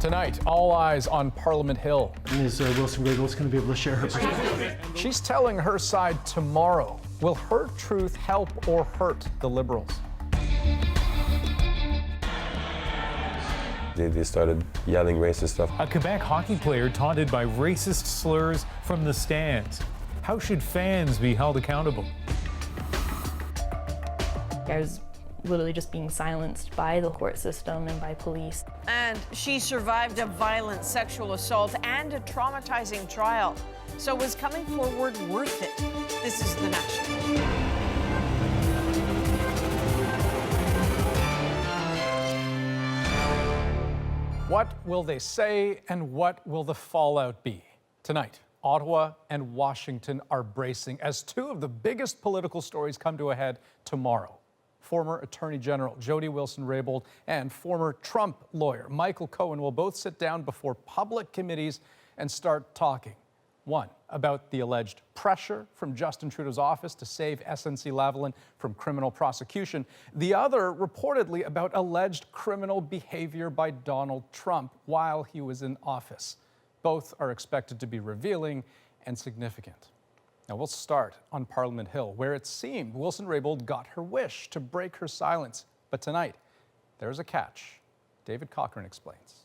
Tonight, all eyes on Parliament Hill. Ms. Wilson-Raybould is going to be able to share her perspective. She's telling her side tomorrow. Will her truth help or hurt the Liberals? They started yelling racist stuff. A Quebec hockey player taunted by racist slurs from the stands. How should fans be held accountable? I was literally just being silenced by the court system and by police. And she survived a violent sexual assault and a traumatizing trial. So was coming forward worth it? This is The National. What will they say and what will the fallout be? Tonight, Ottawa and Washington are bracing as two of the biggest political stories come to a head tomorrow. Former Attorney General Jody Wilson-Raybould and former Trump lawyer Michael Cohen will both sit down before public committees and start talking. One, about the alleged pressure from Justin Trudeau's office to save SNC-Lavalin from criminal prosecution. The other, reportedly, about alleged criminal behavior by Donald Trump while he was in office. Both are expected to be revealing and significant. Now, we'll start on Parliament Hill, where it seemed Wilson-Raybould got her wish to break her silence. But tonight, there's a catch. David Cochran explains.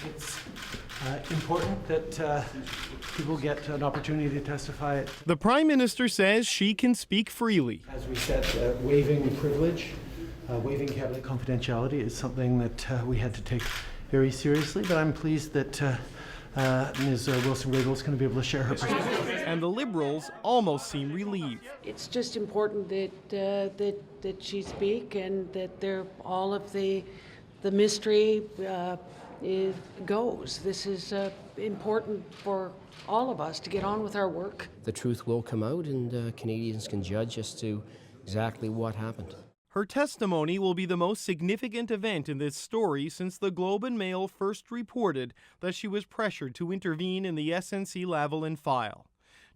It's important that people get an opportunity to testify. The Prime Minister says she can speak freely. As we said, waiving privilege, waiving cabinet confidentiality is something that we had to take very seriously, but I'm pleased that Ms. Wilson-Raybould is going to be able to share her perspective. And the Liberals almost seem relieved. It's just important that she speak and that all of the mystery goes. This is important for all of us to get on with our work. The truth will come out and Canadians can judge as to exactly what happened. Her testimony will be the most significant event in this story since the Globe and Mail first reported that she was pressured to intervene in the SNC-Lavalin file.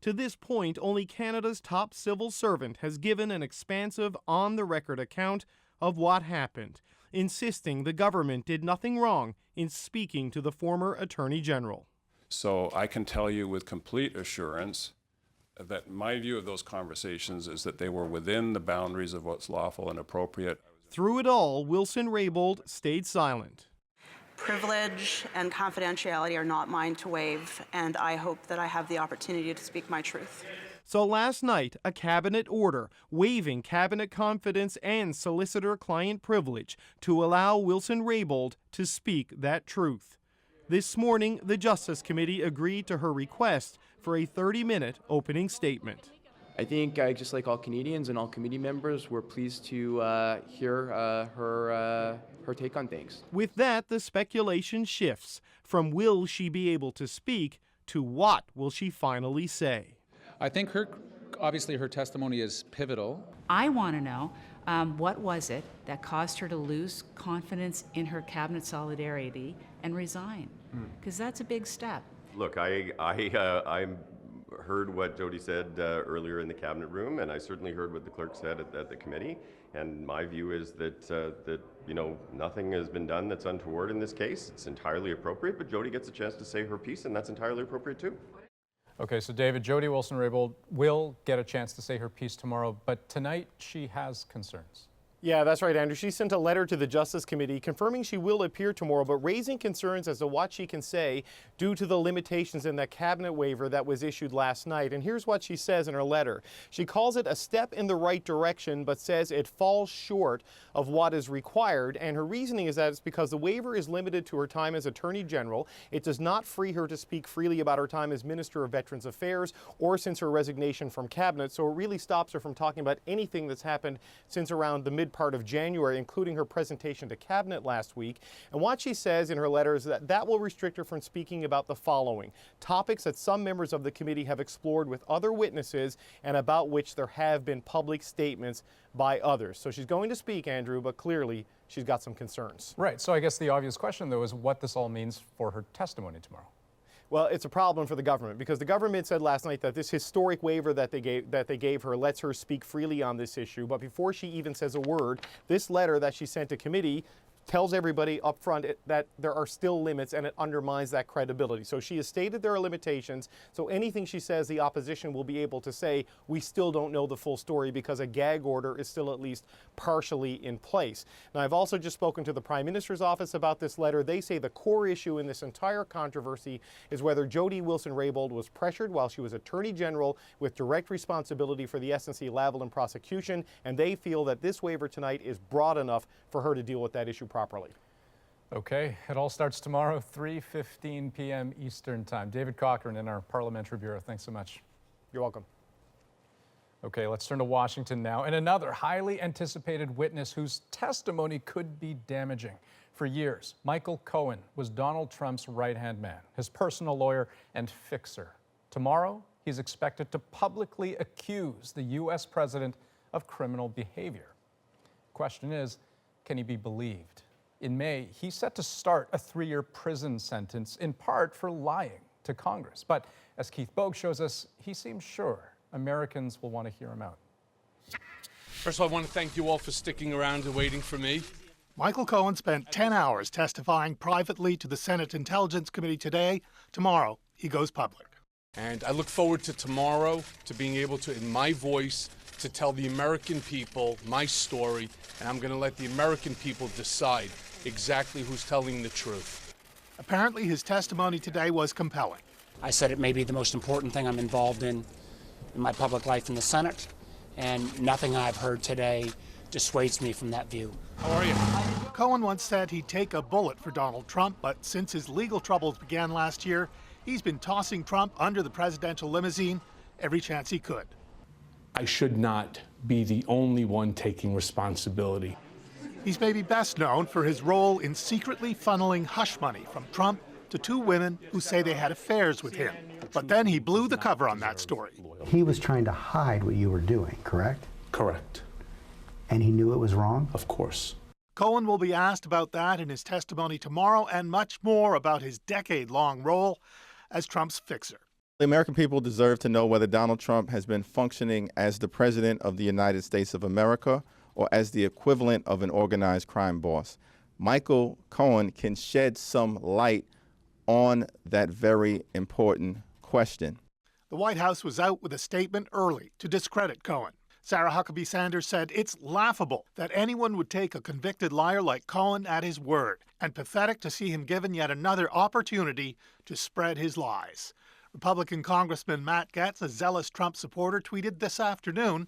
To this point, only Canada's top civil servant has given an expansive, on-the-record account of what happened, insisting the government did nothing wrong in speaking to the former Attorney General. So I can tell you with complete assurance that my view of those conversations is that they were within the boundaries of what's lawful and appropriate. Through it all, Wilson-Raybould stayed silent. Privilege and confidentiality are not mine to waive, and I hope that I have the opportunity to speak my truth. So last night, a cabinet order waiving cabinet confidence and solicitor-client privilege to allow Wilson-Raybould to speak that truth. This morning, the Justice Committee agreed to her request for a 30-minute opening statement. I think, just like all Canadians and all committee members, we're pleased to hear her take on things. With that, the speculation shifts from will she be able to speak to what will she finally say. I think obviously her testimony is pivotal. I want to know what was it that caused her to lose confidence in her cabinet solidarity and resign? Because that's a big step. Look, I heard what Jody said earlier in the cabinet room, and I certainly heard what the clerk said at the committee. And my view is that nothing has been done that's untoward in this case. It's entirely appropriate, but Jody gets a chance to say her piece, and that's entirely appropriate too. Okay, so David, Jody Wilson-Raybould will get a chance to say her piece tomorrow, but tonight she has concerns. Yeah, that's right, Andrew. She sent a letter to the Justice Committee confirming she will appear tomorrow, but raising concerns as to what she can say due to the limitations in that cabinet waiver that was issued last night. And here's what she says in her letter. She calls it a step in the right direction, but says it falls short of what is required. And her reasoning is that it's because the waiver is limited to her time as Attorney General. It does not free her to speak freely about her time as Minister of Veterans Affairs or since her resignation from Cabinet. So it really stops her from talking about anything that's happened since around the mid-part of January, including her presentation to Cabinet last week. And what she says in her letter is that will restrict her from speaking about the following: topics that some members of the committee have explored with other witnesses and about which there have been public statements by others. So she's going to speak, Andrew, but clearly she's got some concerns. Right, so I guess the obvious question, though, is what this all means for her testimony tomorrow. Well, it's a problem for the government because the government said last night that this historic waiver that they gave her lets her speak freely on this issue. But before she even says a word, this letter that she sent to committee tells everybody up front that there are still limits, and it undermines that credibility. So she has stated there are limitations, so anything she says, the opposition will be able to say, we still don't know the full story because a gag order is still at least partially in place. Now, I've also just spoken to the Prime Minister's office about this letter. They say the core issue in this entire controversy is whether Jody Wilson-Raybould was pressured while she was Attorney General with direct responsibility for the SNC-Lavalin prosecution, and they feel that this waiver tonight is broad enough for her to deal with that issue properly. Okay, it all starts tomorrow, 3:15 p.m. Eastern Time. David Cochran in our Parliamentary Bureau, thanks so much. You're welcome. Okay, let's turn to Washington now, and another highly anticipated witness whose testimony could be damaging. For years, Michael Cohen was Donald Trump's right-hand man, his personal lawyer and fixer. Tomorrow, he's expected to publicly accuse the U.S. president of criminal behavior. Question is, can he be believed? In May, he's set to start a 3-year prison sentence, in part for lying to Congress. But as Keith Bogue shows us, he seems sure Americans will want to hear him out. First of all, I want to thank you all for sticking around and waiting for me. Michael Cohen spent 10 hours testifying privately to the Senate Intelligence Committee today. Tomorrow, he goes public. And I look forward to tomorrow, to being able to, in my voice, to tell the American people my story, and I'm going to let the American people decide exactly who's telling the truth. Apparently, his testimony today was compelling. I said it may be the most important thing I'm involved in my public life in the Senate, and nothing I've heard today dissuades me from that view. How are you? Cohen once said he'd take a bullet for Donald Trump, but since his legal troubles began last year, he's been tossing Trump under the presidential limousine every chance he could. I should not be the only one taking responsibility. He's maybe best known for his role in secretly funneling hush money from Trump to 2 women who say they had affairs with him. But then he blew the cover on that story. He was trying to hide what you were doing, correct? Correct. And he knew it was wrong? Of course. Cohen will be asked about that in his testimony tomorrow, and much more about his decade-long role as Trump's fixer. The American people deserve to know whether Donald Trump has been functioning as the President of the United States of America or as the equivalent of an organized crime boss. Michael Cohen can shed some light on that very important question. The White House was out with a statement early to discredit Cohen. Sarah Huckabee Sanders said it's laughable that anyone would take a convicted liar like Cohen at his word, and pathetic to see him given yet another opportunity to spread his lies. Republican Congressman Matt Gaetz, a zealous Trump supporter, tweeted this afternoon,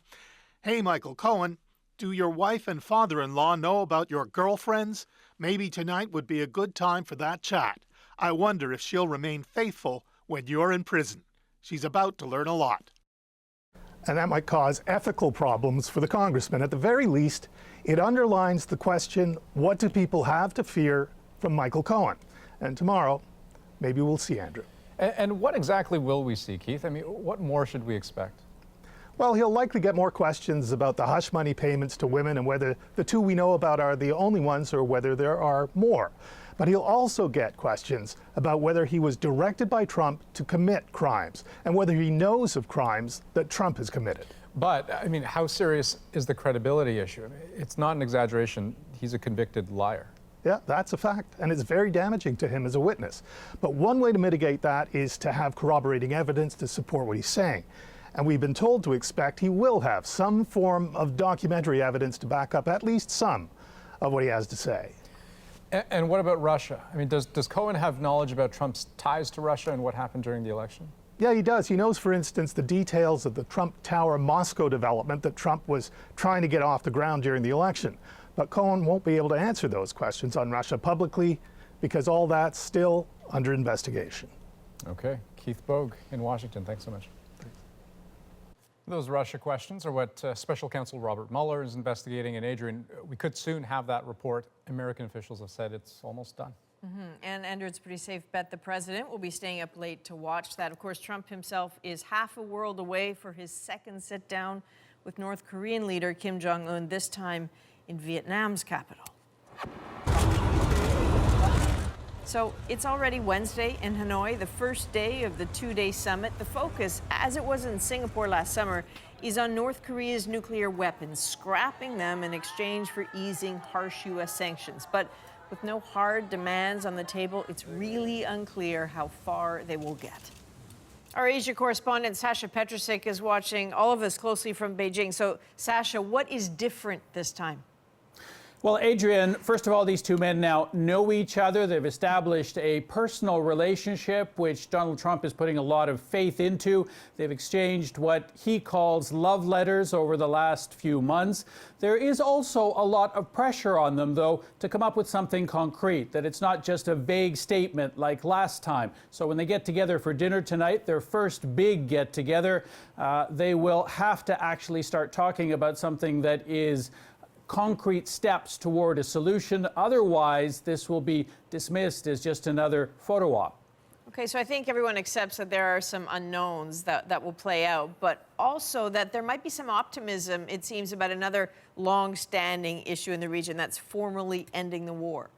"Hey, Michael Cohen, do your wife and father-in-law know about your girlfriends? Maybe tonight would be a good time for that chat. I wonder if she'll remain faithful when you're in prison. She's about to learn a lot." And that might cause ethical problems for the congressman. At the very least, it underlines the question, what do people have to fear from Michael Cohen? And tomorrow, maybe we'll see Andrew. And what exactly will we see, Keith? I mean, what more should we expect? Well, he'll likely get more questions about the hush money payments to women and whether the 2 we know about are the only ones or whether there are more. But he'll also get questions about whether he was directed by Trump to commit crimes and whether he knows of crimes that Trump has committed. But, I mean, how serious is the credibility issue? I mean, it's not an exaggeration. He's a convicted liar. Yeah, that's a fact, and it's very damaging to him as a witness. But one way to mitigate that is to have corroborating evidence to support what he's saying. And we've been told to expect he will have some form of documentary evidence to back up at least some of what he has to say. And what about Russia? I mean, does Cohen have knowledge about Trump's ties to Russia and what happened during the election? Yeah, he does. He knows, for instance, the details of the Trump Tower Moscow development that Trump was trying to get off the ground during the election. But Cohen won't be able to answer those questions on Russia publicly because all that's still under investigation. Okay. Keith Bogue in Washington, thanks so much. Those Russia questions are what Special Counsel Robert Mueller is investigating. And Adrian, we could soon have that report. American officials have said it's almost done. And Andrew, it's a pretty safe bet the president will be staying up late to watch that. Of course, Trump himself is half a world away for his second sit-down with North Korean leader Kim Jong-un, this time in Vietnam's capital. So it's already Wednesday in Hanoi, the first day of the 2-day summit. The focus, as it was in Singapore last summer, is on North Korea's nuclear weapons, scrapping them in exchange for easing harsh U.S. sanctions. But With no hard demands on the table, it's really unclear how far they will get. Our Asia correspondent Sasha Petrusik is watching all of this closely from Beijing. So, Sasha, what is different this time? Well, Adrian, first of all, these two men now know each other. They've established a personal relationship, which Donald Trump is putting a lot of faith into. They've exchanged what he calls love letters over the last few months. There is also a lot of pressure on them, though, to come up with something concrete, that it's not just a vague statement like last time. So when they get together for dinner tonight, their first big get-together, they will have to actually start talking about something that is concrete steps toward a solution. Otherwise, this will be dismissed as just another photo op. Okay, so I think everyone accepts that there are some unknowns that will play out, but also that there might be some optimism, it seems, about another long-standing issue in the region, that's formally ending the war.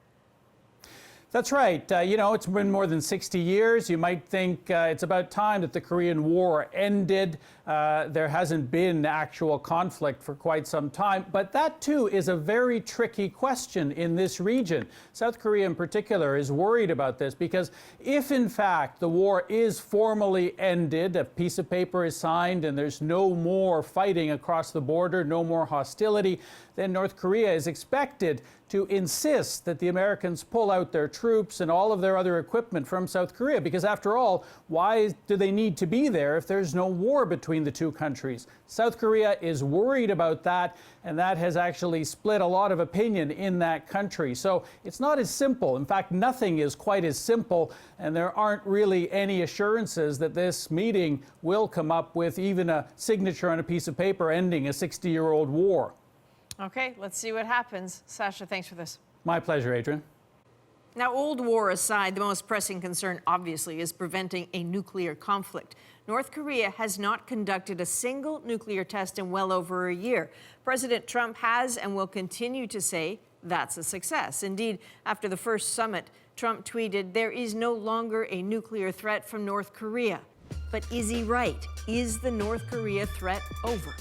That's right. You know, it's been more than 60 years. You might think it's about time that the Korean War ended. There hasn't been actual conflict for quite some time. But that, too, is a very tricky question in this region. South Korea, in particular, is worried about this because if, in fact, the war is formally ended, a piece of paper is signed, and there's no more fighting across the border, no more hostility, then North Korea is expected to insist that the Americans pull out their troops and all of their other equipment from South Korea. Because after all, why do they need to be there if there's no war between the two countries? South Korea is worried about that, and that has actually split a lot of opinion in that country. So it's not as simple. In fact, nothing is quite as simple, and there aren't really any assurances that this meeting will come up with even a signature on a piece of paper ending a 60-year-old war. Okay, let's see what happens. Sasha, thanks for this. My pleasure, Adrian. Now, old war aside, the most pressing concern, obviously, is preventing a nuclear conflict. North Korea has not conducted a single nuclear test in well over a year. President Trump has and will continue to say that's a success. Indeed, after the first summit, Trump tweeted, "There is no longer a nuclear threat from North Korea." But is he right? Is the North Korea threat over?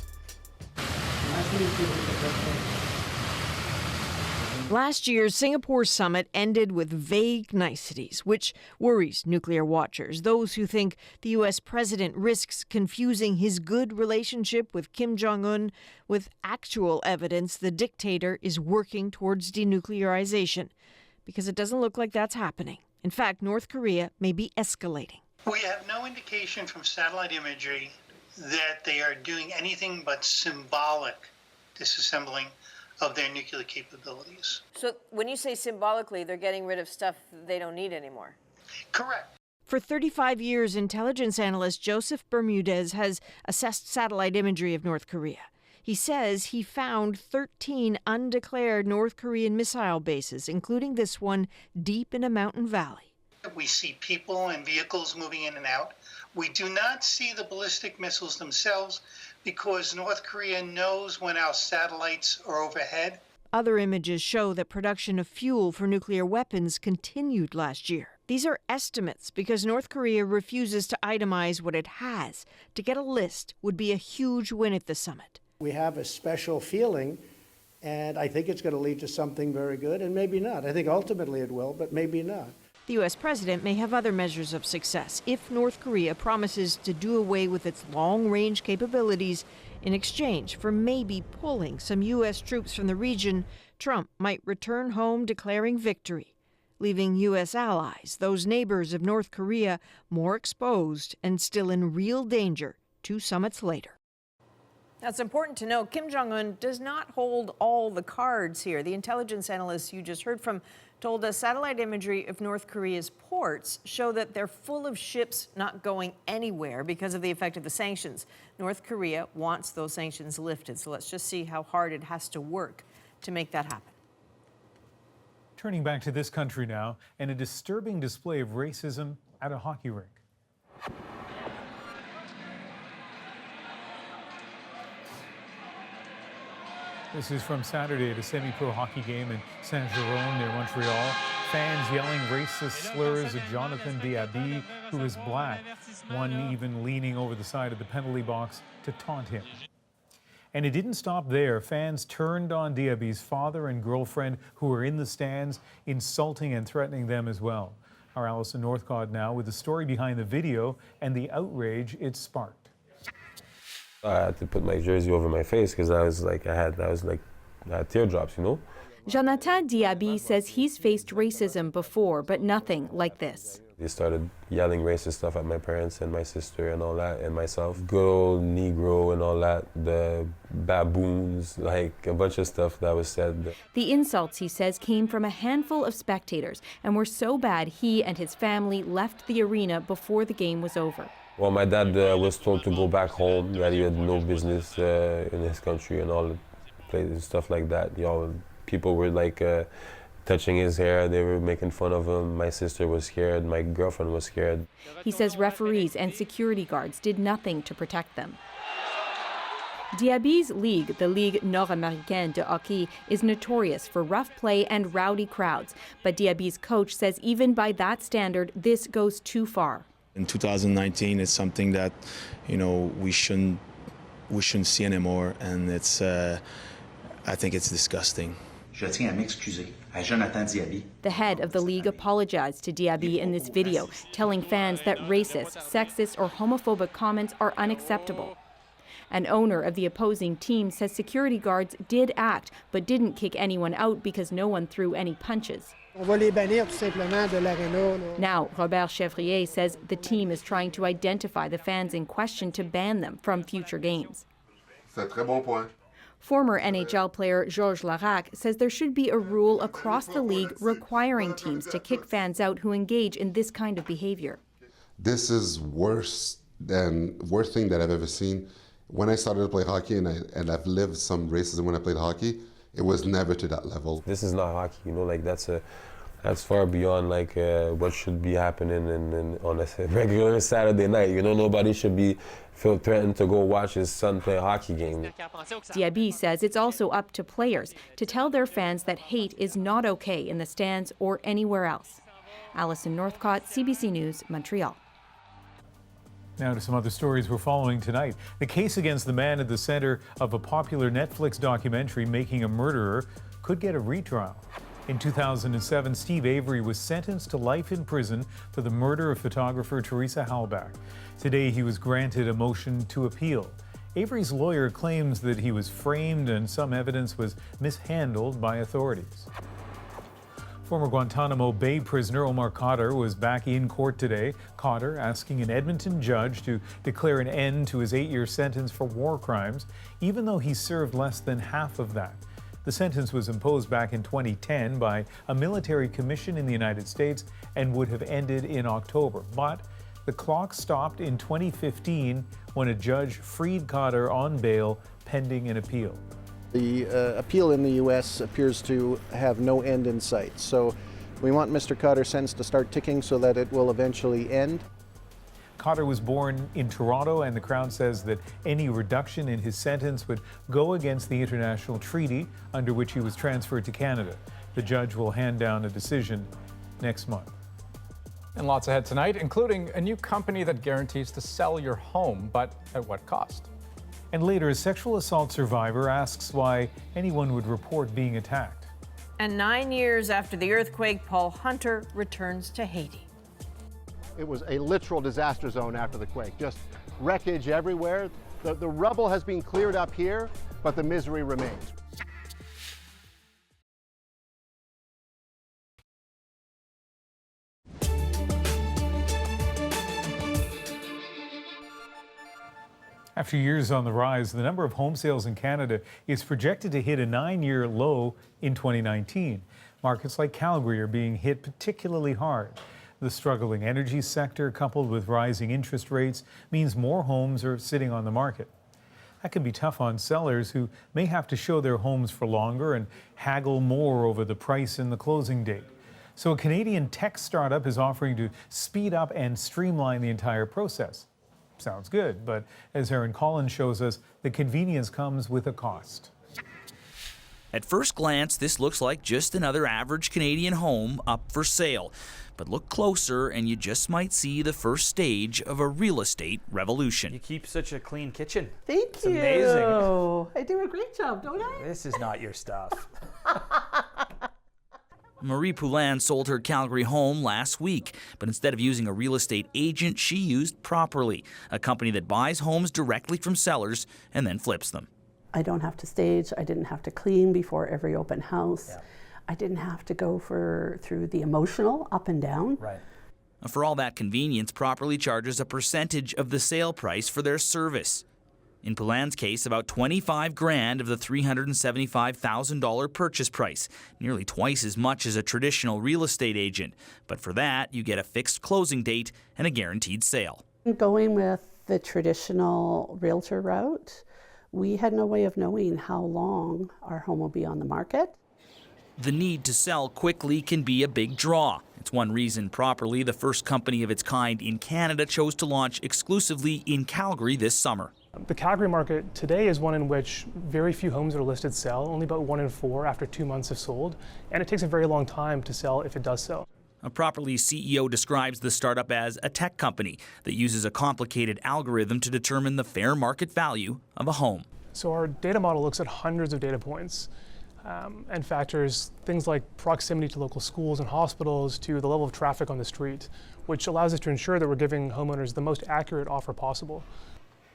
Last year's Singapore summit ended with vague niceties, which worries nuclear watchers, those who think the U.S. president risks confusing his good relationship with Kim Jong-un with actual evidence the dictator is working towards denuclearization, because it doesn't look like that's happening. In fact, North Korea may be escalating. We have no indication from satellite imagery that they are doing anything but symbolic disassembling of their nuclear capabilities. So when you say symbolically, they're getting rid of stuff they don't need anymore. Correct. For 35 years, intelligence analyst Joseph Bermudez has assessed satellite imagery of North Korea. He says he found 13 undeclared North Korean missile bases, including this one deep in a mountain valley. We see people and vehicles moving in and out. We do not see the ballistic missiles themselves because North Korea knows when our satellites are overhead. Other images show that production of fuel for nuclear weapons continued last year. These are estimates because North Korea refuses to itemize what it has. To get a list would be a huge win at the summit. We have a special feeling, and I think it's going to lead to something very good, and maybe not. I think ultimately it will, but maybe not. The U.S. president may have other measures of success if North Korea promises to do away with its long-range capabilities in exchange for maybe pulling some U.S. troops from the region. Trump might return home declaring victory, leaving U.S. allies, those neighbors of North Korea, more exposed and still in real danger 2 summits later. That's important to know. Kim Jong-un does not hold all the cards here. The intelligence analysts you just heard from told us satellite imagery of North Korea's ports show that they're full of ships not going anywhere because of the effect of the sanctions. North Korea wants those sanctions lifted. So let's just see how hard it has to work to make that happen. Turning back to this country now, and a disturbing display of racism at a hockey rink. This is from Saturday at a semi-pro hockey game in Saint-Jérôme near Montreal. Fans yelling racist slurs at Jonathan Diaby, who is black. One even leaning over the side of the penalty box to taunt him. And it didn't stop there. Fans turned on Diaby's father and girlfriend who were in the stands, insulting and threatening them as well. Our Alison Northcott now with the story behind the video and the outrage it sparked. I had to put my jersey over my face because I had teardrops, you know? Jonathan Diaby says he's faced racism before, but nothing like this. They started yelling racist stuff at my parents and my sister and all that, and myself. Good old Negro and all that, the baboons, like a bunch of stuff that was said. The insults, he says, came from a handful of spectators and were so bad he and his family left the arena before the game was over. Well, my dad was told to go back home, that he had no business in his country and all the places, stuff like that. You know, people were like touching his hair, they were making fun of him. My sister was scared, my girlfriend was scared. He says referees and security guards did nothing to protect them. Diaby's league, the Ligue Nord-Américaine de Hockey, is notorious for rough play and rowdy crowds. But Diaby's coach says even by that standard, this goes too far. In 2019, it's something that, you know, we shouldn't see anymore, and it's, I think it's disgusting. Je tiens à m'excuser à Jonathan Diaby. The head of the league apologized to Diaby in this video, telling fans that racist, sexist, or homophobic comments are unacceptable. An owner of the opposing team says security guards did act, but didn't kick anyone out because no one threw any punches. Now, Robert Chevrier says the team is trying to identify the fans in question to ban them from future games. C'est un très bon point. Former NHL player Georges Larac says there should be a rule across the league requiring teams to kick fans out who engage in this kind of behavior. This is worst thing that I've ever seen. When I started to play hockey, and I've lived some racism when I played hockey, it was never to that level. This is not hockey, you know, like that's far beyond like what should be happening on a regular Saturday night. You know, nobody should feel threatened to go watch his son play a hockey game. Diaby says it's also up to players to tell their fans that hate is not okay in the stands or anywhere else. Alison Northcott, CBC News, Montreal. Now to some other stories we're following tonight. The case against the man at the center of a popular Netflix documentary, Making a Murderer, could get a retrial. In 2007, Steve Avery was sentenced to life in prison for the murder of photographer Teresa Halbach. Today, he was granted a motion to appeal. Avery's lawyer claims that he was framed and some evidence was mishandled by authorities. Former Guantanamo Bay prisoner Omar Khadr was back in court today. Khadr asking an Edmonton judge to declare an end to his 8-year sentence for war crimes, even though he served less than half of that. The sentence was imposed back in 2010 by a military commission in the United States and would have ended in October. But the clock stopped in 2015 when a judge freed Khadr on bail pending an appeal. The appeal in the U.S. appears to have no end in sight. So we want Mr. Khadr's sentence to start ticking so that it will eventually end. Khadr was born in Toronto, and the Crown says that any reduction in his sentence would go against the international treaty under which he was transferred to Canada. The judge will hand down a decision next month. And lots ahead tonight, including a new company that guarantees to sell your home, but at what cost? And later, a sexual assault survivor asks why anyone would report being attacked. And 9 years after the earthquake, Paul Hunter returns to Haiti. It was a literal disaster zone after the quake, just wreckage everywhere. The rubble has been cleared up here, but the misery remains. After years on the rise, the number of home sales in Canada is projected to hit a 9-year low in 2019. Markets like Calgary are being hit particularly hard. The struggling energy sector, coupled with rising interest rates, means more homes are sitting on the market. That can be tough on sellers who may have to show their homes for longer and haggle more over the price and the closing date. So a Canadian tech startup is offering to speed up and streamline the entire process. Sounds good, but as Aaron Collins shows us, the convenience comes with a cost. At first glance, this looks like just another average Canadian home up for sale. But look closer and you just might see the first stage of a real estate revolution. You keep such a clean kitchen. Thank you. Amazing. I do a great job, don't I? This is not your stuff. Marie Poulin sold her Calgary home last week, but instead of using a real estate agent, she used Properly, a company that buys homes directly from sellers and then flips them. I don't have to stage. I didn't have to clean before every open house. Yeah. I didn't have to go through the emotional up and down. Right. For all that convenience, Properly charges a percentage of the sale price for their service. In Poulin's case, about $25,000 of the $375,000 purchase price, nearly twice as much as a traditional real estate agent. But for that, you get a fixed closing date and a guaranteed sale. Going with the traditional realtor route, we had no way of knowing how long our home will be on the market. The need to sell quickly can be a big draw. It's one reason Properly, the first company of its kind in Canada, chose to launch exclusively in Calgary this summer. The Calgary market today is one in which very few homes that are listed sell, only about 1 in 4 after 2 months have sold, and it takes a very long time to sell if it does so. A Properly CEO describes the startup as a tech company that uses a complicated algorithm to determine the fair market value of a home. So our data model looks at hundreds of data points and factors things like proximity to local schools and hospitals to the level of traffic on the street, which allows us to ensure that we're giving homeowners the most accurate offer possible.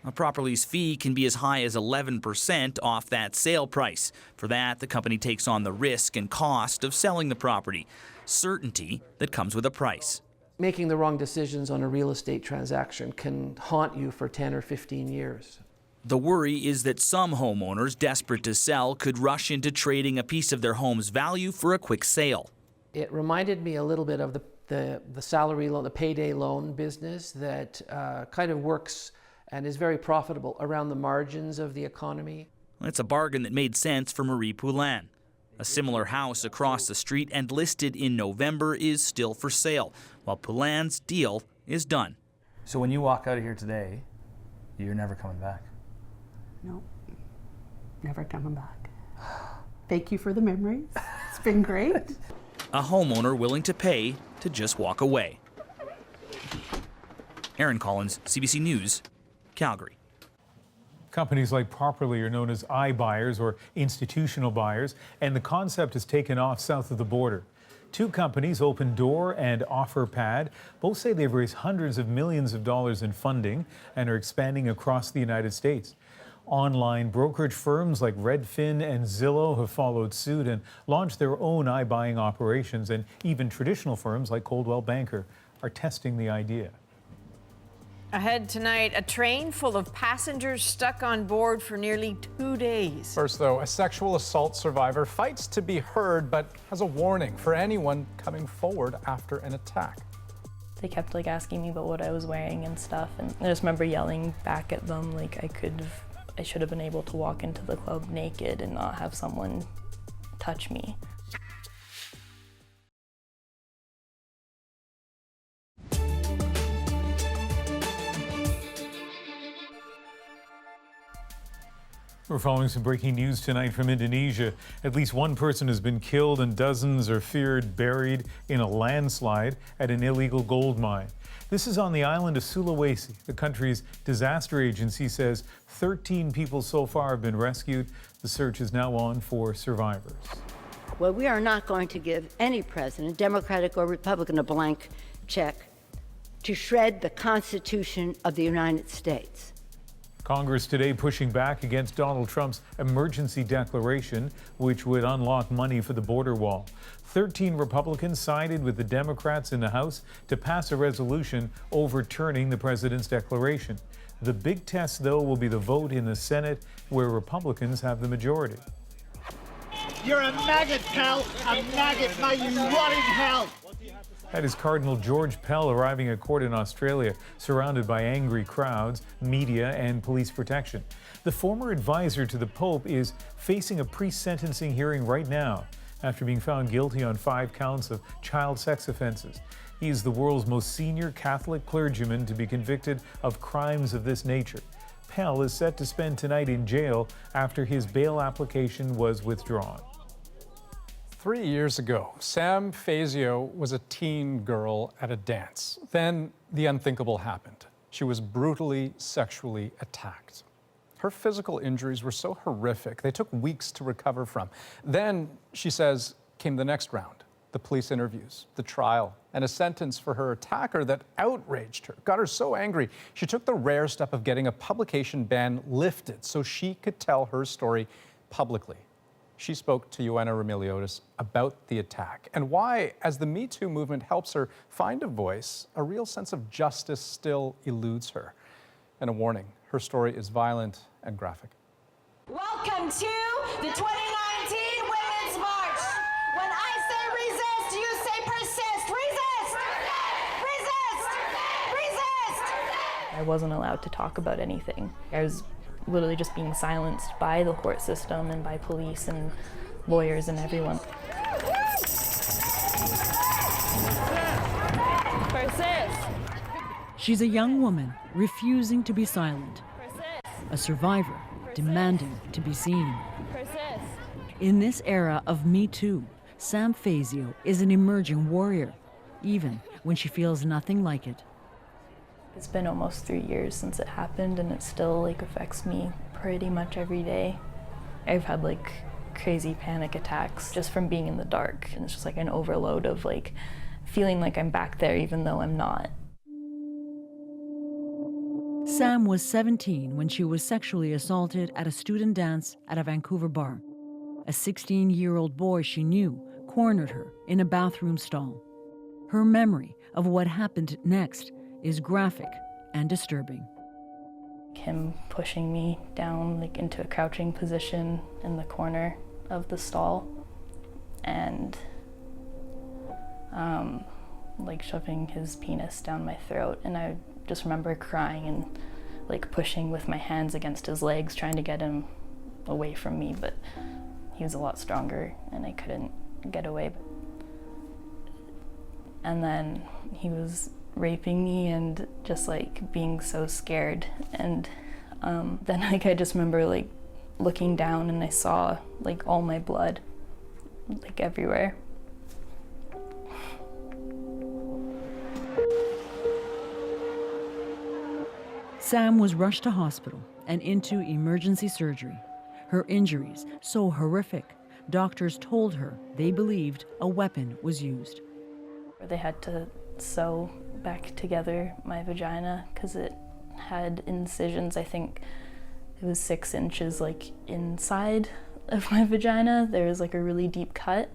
A Properly's fee can be as high as 11% off that sale price. For that, the company takes on the risk and cost of selling the property. Certainty that comes with a price. Making the wrong decisions on a real estate transaction can haunt you for 10 or 15 years. The worry is that some homeowners desperate to sell could rush into trading a piece of their home's value for a quick sale. It reminded me a little bit of the salary loan, the payday loan business that kind of works and is very profitable around the margins of the economy. It's a bargain that made sense for Marie Poulin. A similar house across the street and listed in November is still for sale, while Poulin's deal is done. So when you walk out of here today, you're never coming back? No, never coming back. Thank you for the memories. It's been great. A homeowner willing to pay to just walk away. Aaron Collins, CBC News, Calgary. Companies like Properly are known as iBuyers or institutional buyers, and the concept has taken off south of the border. Two companies, Open Door and OfferPad, both say they've raised hundreds of millions of dollars in funding and are expanding across the United States. Online brokerage firms like Redfin and Zillow have followed suit and launched their own iBuying operations, and even traditional firms like Coldwell Banker are testing the idea. Ahead tonight, a train full of passengers stuck on board for nearly 2 days. First, though, a sexual assault survivor fights to be heard, but has a warning for anyone coming forward after an attack. They kept asking me about what I was wearing and stuff, and I just remember yelling back at them I should have been able to walk into the club naked and not have someone touch me. We're following some breaking news tonight from Indonesia. At least one person has been killed and dozens are feared buried in a landslide at an illegal gold mine. This is on the island of Sulawesi. The country's disaster agency says 13 people so far have been rescued. The search is now on for survivors. Well, we are not going to give any president, Democratic or Republican, a blank check to shred the Constitution of the United States. Congress today pushing back against Donald Trump's emergency declaration, which would unlock money for the border wall. 13 Republicans sided with the Democrats in the House to pass a resolution overturning the president's declaration. The big test, though, will be the vote in the Senate, where Republicans have the majority. You're a maggot, pal! A maggot! May you rot in hell! That is Cardinal George Pell arriving at court in Australia, surrounded by angry crowds, media, and police protection. The former advisor to the Pope is facing a pre-sentencing hearing right now after being found guilty on 5 counts of child sex offenses. He is the world's most senior Catholic clergyman to be convicted of crimes of this nature. Appel is set to spend tonight in jail after his bail application was withdrawn. 3 years ago, Sam Fazio was a teen girl at a dance. Then the unthinkable happened. She was brutally sexually attacked. Her physical injuries were so horrific, they took weeks to recover from. Then, she says, came the next round. The police interviews, the trial, and a sentence for her attacker that outraged her, got her so angry, she took the rare step of getting a publication ban lifted so she could tell her story publicly. She spoke to Joanna Remiliotis about the attack and why, as the Me Too movement helps her find a voice, a real sense of justice still eludes her. And a warning, her story is violent and graphic. Welcome to the 2019 Women's March. When I say resist, you say persist. Resist! Resist! Resist! Resist! I wasn't allowed to talk about anything. I was literally just being silenced by the court system and by police and lawyers and everyone. Persist! She's a young woman refusing to be silent. A survivor demanding to be seen. Persist! In this era of Me Too, Sam Fazio is an emerging warrior, even when she feels nothing like it. It's been almost 3 years since it happened, and it still affects me pretty much every day. I've had crazy panic attacks just from being in the dark, and it's just an overload of feeling like I'm back there even though I'm not. Sam was 17 when she was sexually assaulted at a student dance at a Vancouver bar. A 16-year-old boy she knew cornered her in a bathroom stall. Her memory of what happened next is graphic and disturbing. Him pushing me down into a crouching position in the corner of the stall and shoving his penis down my throat, and I just remember crying and pushing with my hands against his legs trying to get him away from me, but he was a lot stronger and I couldn't get away. And then he was raping me and just being so scared, and then I just remember looking down and I saw all my blood everywhere. Sam was rushed to hospital and into emergency surgery. Her injuries so horrific, doctors told her they believed a weapon was used. They had to sew back together my vagina because it had incisions. I think it was 6 inches inside of my vagina. There was a really deep cut,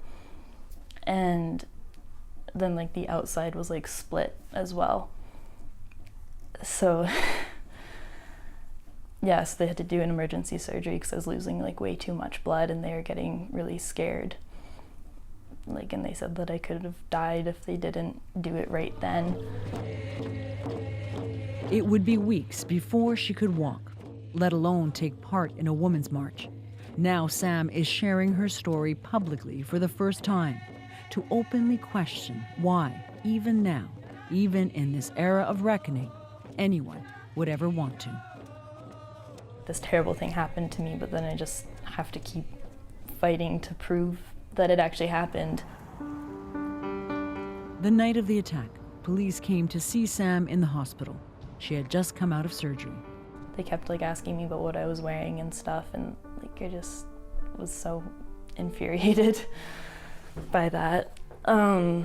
and then the outside was split as well. So yeah, so they had to do an emergency surgery because I was losing way too much blood, and they were getting really scared. And they said that I could have died if they didn't do it right then. It would be weeks before she could walk, let alone take part in a women's march. Now Sam is sharing her story publicly for the first time to openly question why, even now, even in this era of reckoning, anyone would ever want to. This terrible thing happened to me, but then I just have to keep fighting to prove that it actually happened. The night of the attack, police came to see Sam in the hospital. She had just come out of surgery. They kept asking me about what I was wearing and stuff, and I just was so infuriated by that. I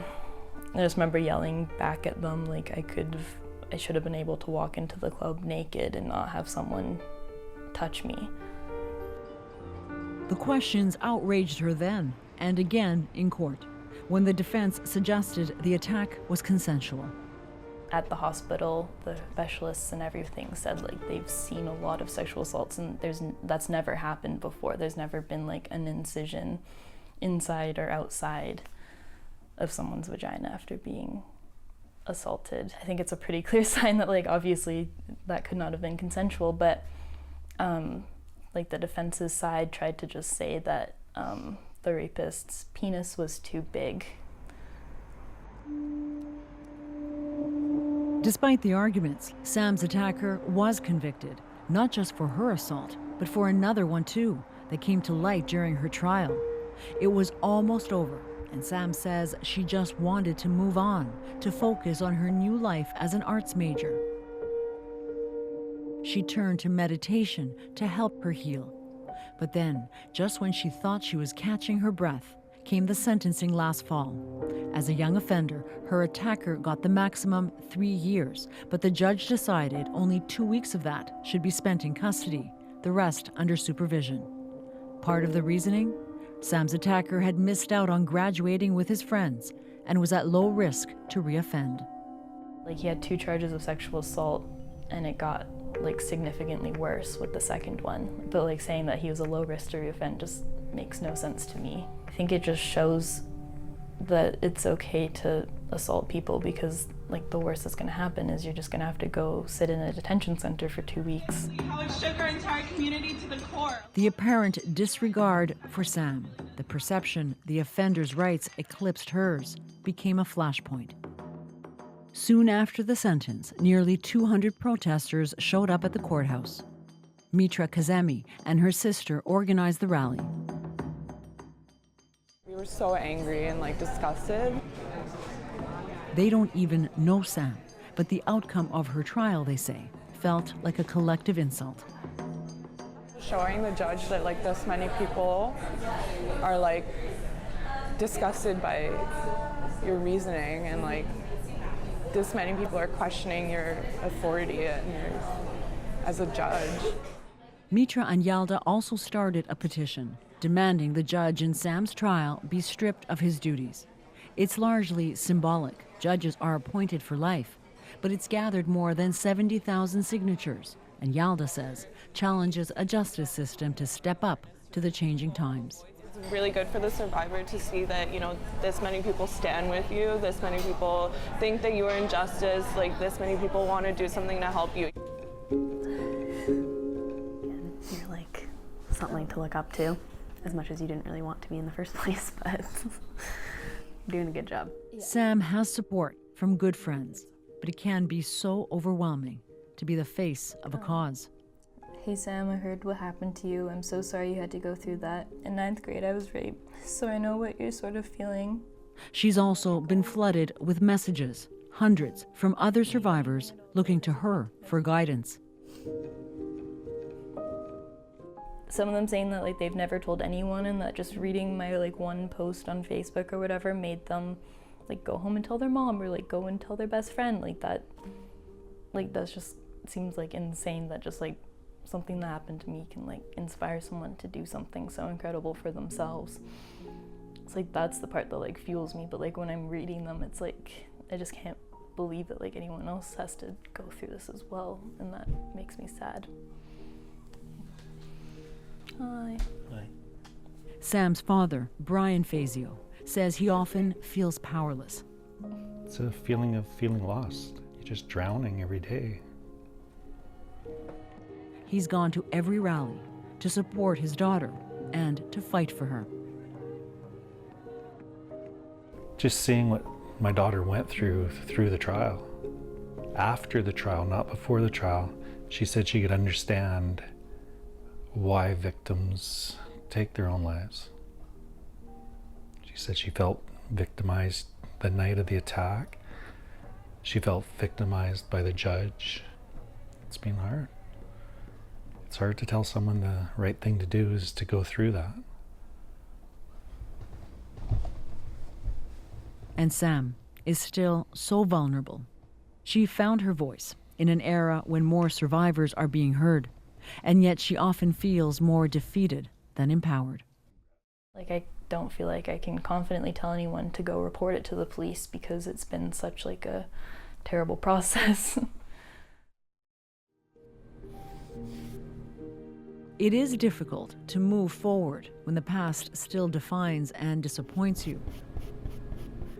just remember yelling back at them I should have been able to walk into the club naked and not have someone touch me. The questions outraged her then and again in court, when the defense suggested the attack was consensual. At the hospital, the specialists and everything said they've seen a lot of sexual assaults, and that's never happened before. There's never been an incision inside or outside of someone's vagina after being assaulted. I think it's a pretty clear sign that obviously that could not have been consensual, but the defense's side tried to just say that the rapist's penis was too big. Despite the arguments, Sam's attacker was convicted, not just for her assault, but for another one too that came to light during her trial. It was almost over, and Sam says she just wanted to move on, to focus on her new life as an arts major. She turned to meditation to help her heal. But then, just when she thought she was catching her breath, came the sentencing last fall. As a young offender, her attacker got the maximum 3 years, but the judge decided only 2 weeks of that should be spent in custody, the rest under supervision. Part of the reasoning? Sam's attacker had missed out on graduating with his friends and was at low risk to reoffend. Like, he had 2 charges of sexual assault, and it got like significantly worse with the second one. But like saying that he was a low risk to reoffend just makes no sense to me. I think it just shows that it's okay to assault people, because like the worst that's going to happen is you're just going to have to go sit in a detention center for 2 weeks. How it shook our entire community to the core. The apparent disregard for Sam, the perception the offender's rights eclipsed hers, became a flashpoint. Soon after the sentence, nearly 200 protesters showed up at the courthouse. Mitra Kazemi and her sister organized the rally. We were so angry and like disgusted. They don't even know Sam, but the outcome of her trial, they say, felt like a collective insult. Showing the judge that like this many people are like disgusted by your reasoning, and like this many people are questioning your authority as a judge. Mitra and Yalda also started a petition demanding the judge in Sam's trial be stripped of his duties. It's largely symbolic. Judges are appointed for life, but it's gathered more than 70,000 signatures, and Yalda says challenges a justice system to step up to the changing times. It's really good for the survivor to see that, you know, this many people stand with you, this many people think that you are injustice, like this many people want to do something to help you. You're like something to look up to, as much as you didn't really want to be in the first place, but you're doing a good job. Sam has support from good friends, but it can be so overwhelming to be the face of a cause. Hey Sam, I heard what happened to you. I'm so sorry you had to go through that. In 9th grade, I was raped, so I know what you're sort of feeling. She's also been flooded with messages, hundreds from other survivors looking to her for guidance. Some of them saying that like they've never told anyone, and that just reading my like one post on Facebook or whatever made them like go home and tell their mom, or like go and tell their best friend. Like that just seems like insane, that just like something that happened to me can like inspire someone to do something so incredible for themselves. It's like that's the part that like fuels me, but like when I'm reading them, it's like I just can't believe that like anyone else has to go through this as well, and that makes me sad. Hi. Hi. Sam's father, Brian Fazio, says he often feels powerless. It's a feeling of feeling lost. You're just drowning every day. He's gone to every rally to support his daughter and to fight for her. Just seeing what my daughter went through the trial. After the trial, not before the trial, she said she could understand why victims take their own lives. She said she felt victimized the night of the attack. She felt victimized by the judge. It's been hard. It's hard to tell someone the right thing to do is to go through that. And Sam is still so vulnerable. She found her voice in an era when more survivors are being heard, and yet she often feels more defeated than empowered. Like I don't feel like I can confidently tell anyone to go report it to the police, because it's been such like a terrible process. It is difficult to move forward when the past still defines and disappoints you.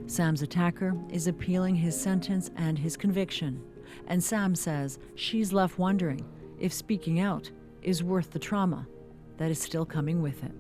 Sam's attacker is appealing his sentence and his conviction, and Sam says she's left wondering if speaking out is worth the trauma that is still coming with it.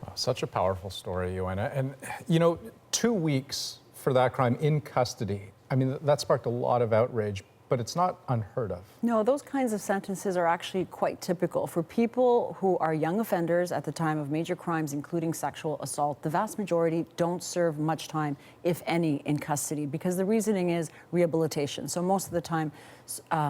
Wow, such a powerful story, Joanna. And, you know, 2 weeks for that crime in custody, I mean, that sparked a lot of outrage. but it's not unheard of. No, those kinds of sentences are actually quite typical. For people who are young offenders at the time of major crimes, including sexual assault, the vast majority don't serve much time, if any, in custody, because the reasoning is rehabilitation. So most of the time,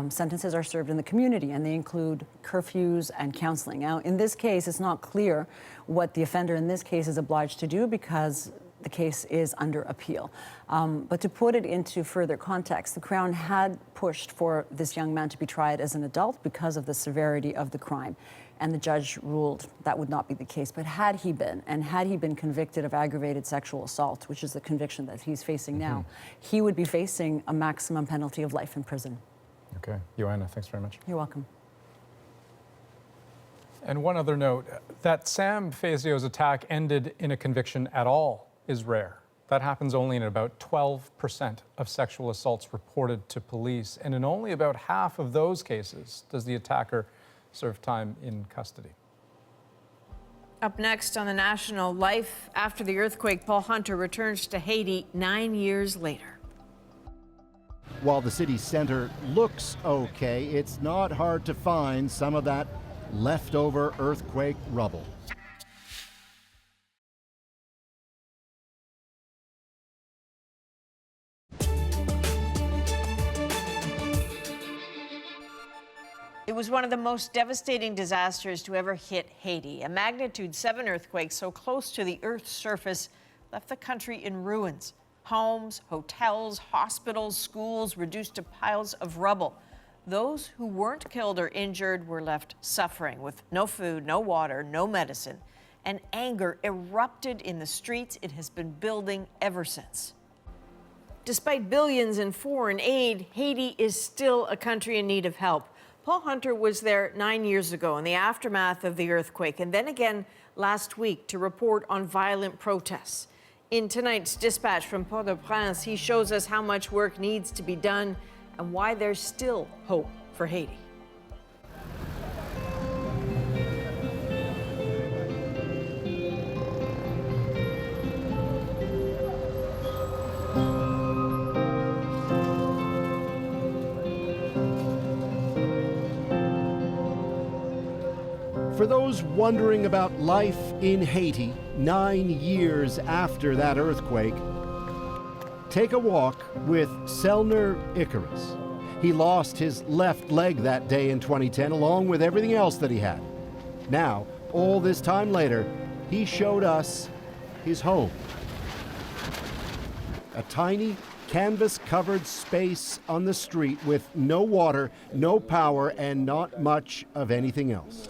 sentences are served in the community, and they include curfews and counseling. Now, in this case, it's not clear what the offender in this case is obliged to do because the case is under appeal. But to put it into further context, the Crown had pushed for this young man to be tried as an adult because of the severity of the crime. And the judge ruled that would not be the case. But had he been convicted of aggravated sexual assault, which is the conviction that he's facing now, he would be facing a maximum penalty of life in prison. Okay. Joanna, thanks very much. You're welcome. And one other note, that Sam Fazio's attack ended in a conviction at all is rare. That happens only in about 12% of sexual assaults reported to police. And in only about half of those cases does the attacker serve time in custody. Up next on the National, life after the earthquake, Paul Hunter returns to Haiti 9 years later. While the city center looks okay, it's not hard to find some of that leftover earthquake rubble. It was one of the most devastating disasters to ever hit Haiti. A magnitude 7 earthquake so close to the Earth's surface left the country in ruins. Homes, hotels, hospitals, schools reduced to piles of rubble. Those who weren't killed or injured were left suffering with no food, no water, no medicine. And anger erupted in the streets. It has been building ever since. Despite billions in foreign aid, Haiti is still a country in need of help. Paul Hunter was there 9 years ago in the aftermath of the earthquake, and then again last week to report on violent protests. In tonight's dispatch from Port-au-Prince, he shows us how much work needs to be done and why there's still hope for Haiti. For those wondering about life in Haiti 9 years after that earthquake, take a walk with Selner Icarus. He lost his left leg that day in 2010, along with everything else that he had. Now, all this time later, he showed us his home. A tiny, canvas-covered space on the street with no water, no power, and not much of anything else.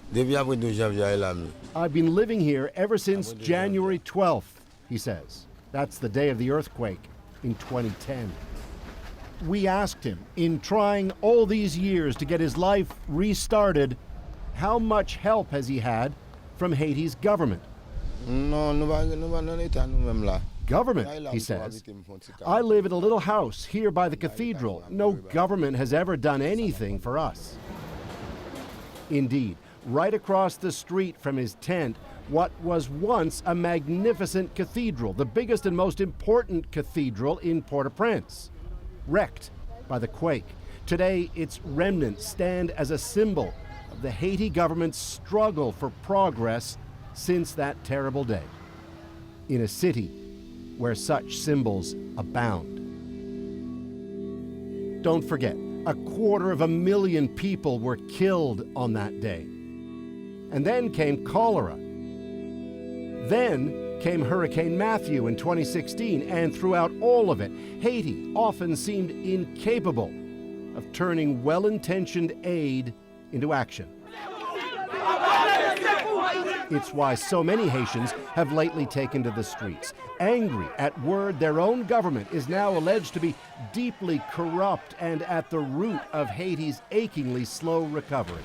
I've been living here ever since January 12th, he says. That's the day of the earthquake in 2010. We asked him, in trying all these years to get his life restarted, how much help has he had from Haiti's government? Government, he says. I live in a little house here by the cathedral. No government has ever done anything for us. Indeed, right across the street from his tent, what was once a magnificent cathedral, the biggest and most important cathedral in Port-au-Prince, wrecked by the quake. Today, its remnants stand as a symbol of the Haiti government's struggle for progress since that terrible day. In a city where such symbols abound. Don't forget, 250,000 people were killed on that day. And then came cholera. Then came Hurricane Matthew in 2016, and throughout all of it, Haiti often seemed incapable of turning well-intentioned aid into action. It's why so many Haitians have lately taken to the streets, angry at word their own government is now alleged to be deeply corrupt and at the root of Haiti's achingly slow recovery.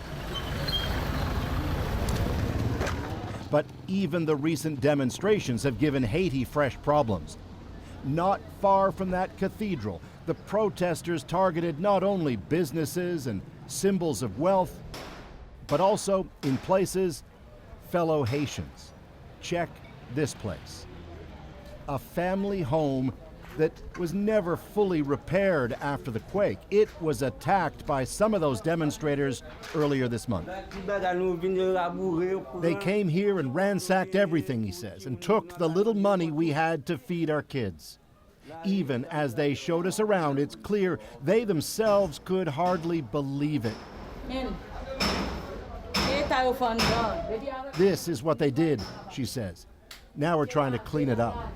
But even the recent demonstrations have given Haiti fresh problems. Not far from that cathedral, the protesters targeted not only businesses and symbols of wealth, but also, in places, fellow Haitians. Check this place. A family home that was never fully repaired after the quake. It was attacked by some of those demonstrators earlier this month. They came here and ransacked everything, he says, and took the little money we had to feed our kids. Even as they showed us around, it's clear they themselves could hardly believe it. This is what they did, she says. Now we're trying to clean it up.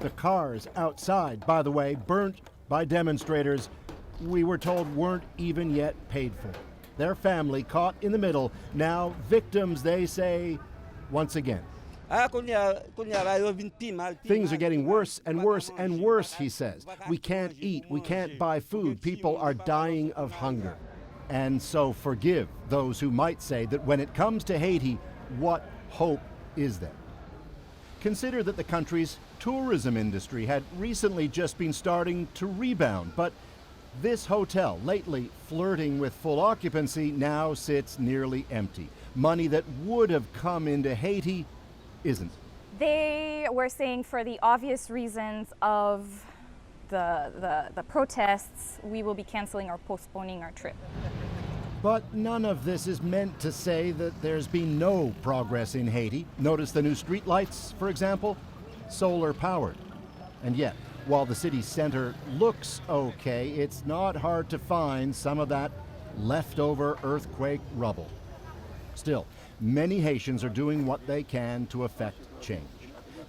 The cars outside, by the way, burnt by demonstrators, we were told weren't even yet paid for. Their family caught in the middle, now victims, they say, once again. Things are getting worse and worse and worse, he says. We can't eat, we can't buy food, people are dying of hunger. And so forgive those who might say that when it comes to Haiti, what hope is there? Consider that the country's tourism industry had recently just been starting to rebound, but this hotel, lately flirting with full occupancy, now sits nearly empty. Money that would have come into Haiti isn't. They were saying for the obvious reasons of the protests, we will be canceling or postponing our trip. But none of this is meant to say that there's been no progress in Haiti. Notice the new streetlights, for example, solar powered. And yet, while the city center looks okay, it's not hard to find some of that leftover earthquake rubble. Still, many Haitians are doing what they can to affect change.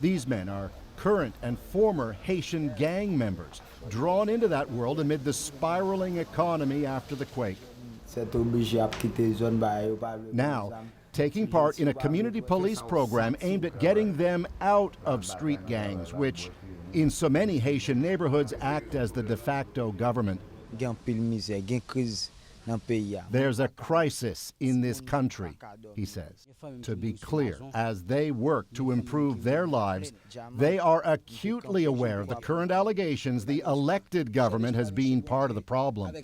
These men are current and former Haitian gang members, drawn into that world amid the spiraling economy after the quake. Now, taking part in a community police program aimed at getting them out of street gangs, which in so many Haitian neighborhoods act as the de facto government. There's a crisis in this country, he says. To be clear, as they work to improve their lives, they are acutely aware of the current allegations the elected government has been part of the problem.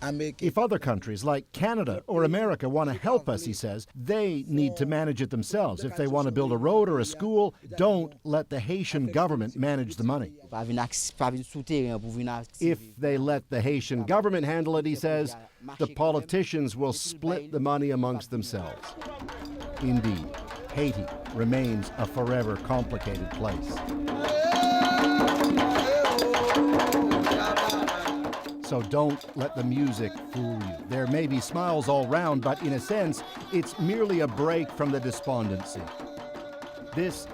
If other countries like Canada or America want to help us, he says, they need to manage it themselves. If they want to build a road or a school, don't let the Haitian government manage the money. If they let the Haitian government handle it, he says, the politicians will split the money amongst themselves. Indeed, Haiti remains a forever complicated place. So don't let the music fool you. There may be smiles all round, but in a sense, it's merely a break from the despondency. This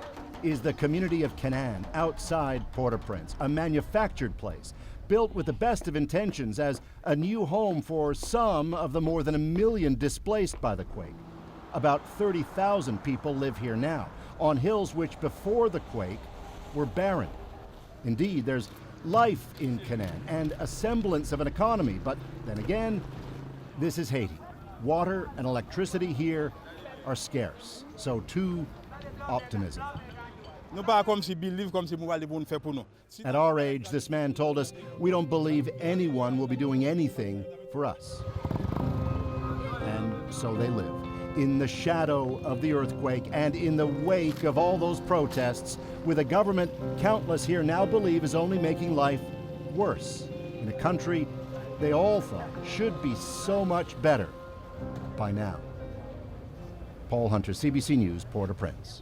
is the community of Canaan outside Port-au-Prince, a manufactured place built with the best of intentions as a new home for some of the more than 1 million displaced by the quake. About 30,000 people live here now, on hills which before the quake were barren. Indeed, there's life in Canaan and a semblance of an economy, but then again, this is Haiti. Water and electricity here are scarce, so too optimism. At our age, this man told us, we don't believe anyone will be doing anything for us. And so they live, in the shadow of the earthquake and in the wake of all those protests, with a government countless here now believe is only making life worse, in a country they all thought should be so much better by now. Paul Hunter, CBC News, Port-au-Prince.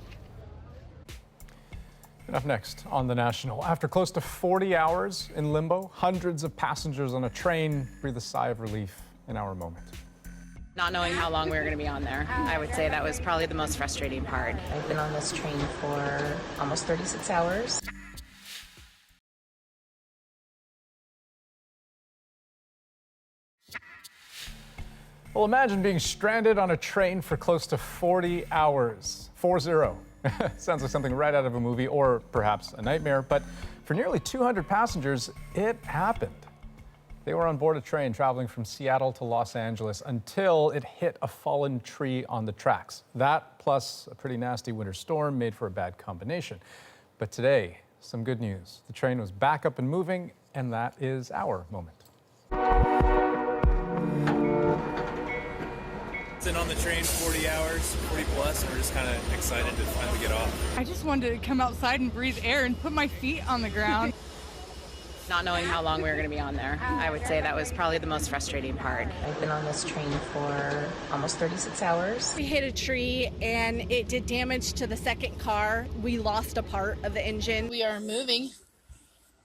Up next on The National. After close to 40 hours in limbo, hundreds of passengers on a train breathe a sigh of relief in our moment. Not knowing how long we were going to be on there, I would say that was probably the most frustrating part. I've been on this train for almost 36 hours. Well, imagine being stranded on a train for close to 40 hours. 40. Sounds like something right out of a movie or perhaps a nightmare, but for nearly 200 passengers, it happened. They were on board a train traveling from Seattle to Los Angeles until it hit a fallen tree on the tracks. That plus a pretty nasty winter storm made for a bad combination. But today, some good news. The train was back up and moving, and that is our moment. been on the train 40 hours, 40 plus, and we're just kind of excited to finally get off. I just wanted to come outside and breathe air and put my feet on the ground. Not knowing how long we were going to be on there, I would say that was probably the most frustrating part. I've been on this train for almost 36 hours. We hit a tree and it did damage to the second car. We lost a part of the engine. We are moving,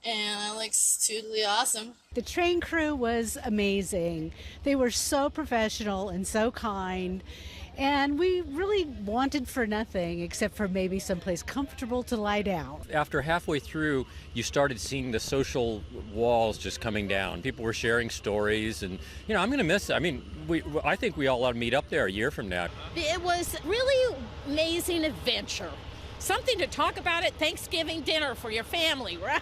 and that looks totally awesome. The train crew was amazing. They were so professional and so kind. And we really wanted for nothing except for maybe someplace comfortable to lie down. After halfway through, you started seeing the social walls just coming down. People were sharing stories, and I'm going to miss it. I mean, I think we all ought to meet up there a year from now. It was really amazing adventure. Something to talk about at Thanksgiving dinner for your family, right?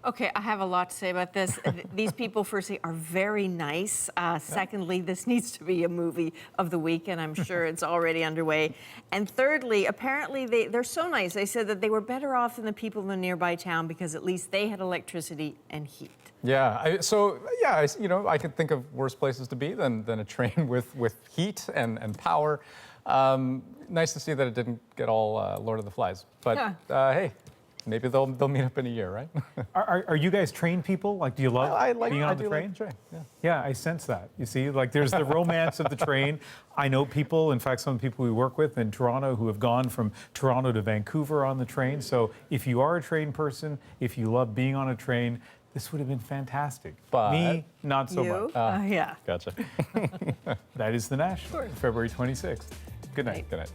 Okay, I have a lot to say about this. These people, firstly, are very nice. Secondly, this needs to be a movie of the week, and I'm sure it's already underway. And thirdly, apparently they're so nice. They said that they were better off than the people in the nearby town because at least they had electricity and heat. Yeah, I could think of worse places to be than a train with heat and power. Nice to see that it didn't get all Lord of the Flies. But hey. Maybe they'll meet up in a year, right? Are you guys train people? Like, do you love being on the train? Like the train. Yeah, I sense that. You see, like there's the romance of the train. I know people, in fact, some people we work with in Toronto who have gone from Toronto to Vancouver on the train. So if you are a train person, if you love being on a train, this would have been fantastic. But me, not so much. Yeah. Gotcha. That is The National, February 26th. Good night. Good night.